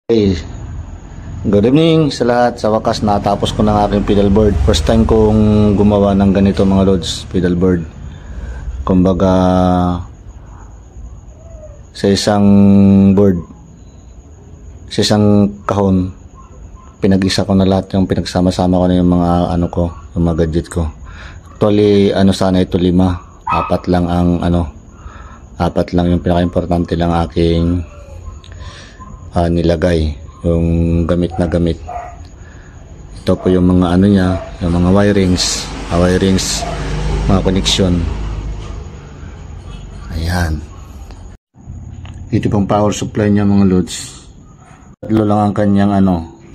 Hey, good evening sa lahat. Sa wakas natapos ko ng aking pedalboard. First time kong gumawa ng ganito mga lods, pedalboard. Kumbaga sa isang board, sa isang kahon, pinag-isa ko na lahat, yung pinagsama-sama ko na yung mga yung mga gadget ko. Actually, sana ito 5, 4 lang ang apat lang yung pinaka-importante lang aking nilagay, yung gamit na gamit. Ito po yung mga niya, yung mga wirings, mga connection. Ayan. Ito pong power supply niya mga loads. Tatlo lang ang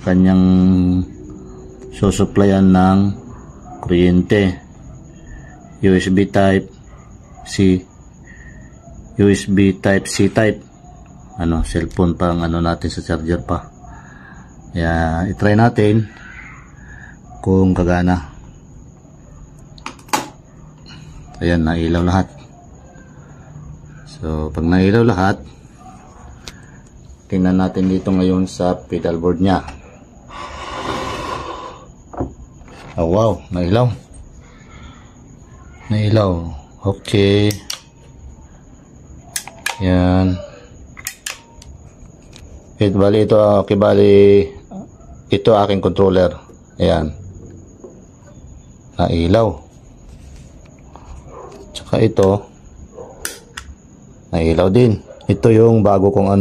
kanyang susuplayan ng kuryente. USB type C, USB type C type. Cellphone parang natin sa charger pa. Kaya i-try natin kung kagana. Ayan, nailaw lahat. So pag nailaw lahat, tingnan natin dito ngayon sa pedalboard nya. Oh wow, nailaw. Okay. Yan. Ito aking controller. Ayan. Nailaw. Tsaka ito nailaw din. Ito yung bago kong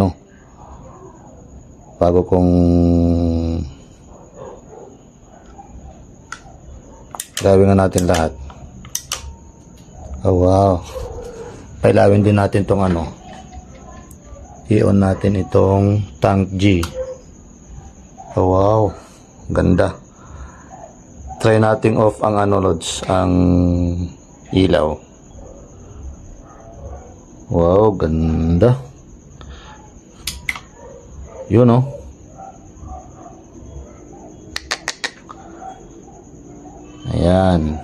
gawin na natin lahat. Oh wow. Pailawin din natin tong i-on natin itong tank G. Oh wow, ganda. Try nating off ang loads, ang ilaw. Wow, ganda. Yun Ayan.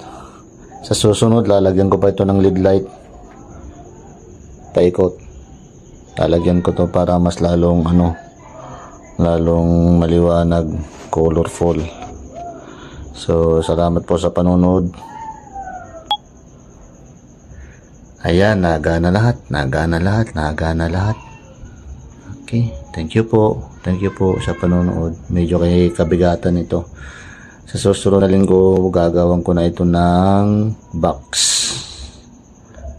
Sa susunod lalagyan ko pa ito ng LED light. Paikot. Lalagyan ko to para mas lalong maliwanag, colorful. So salamat po sa panonood. Ayan, nagana lahat. Okay, thank you po sa panonood. Medyo kabigatan ito. Sa susunod na linggo gagawin ko na ito ng box.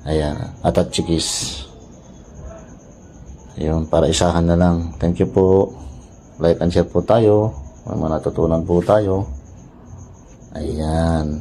Ayan, atachikis. Ayun, para isahan na lang. Thank you po. Like and share po tayo. May natutunan po tayo. Ayan.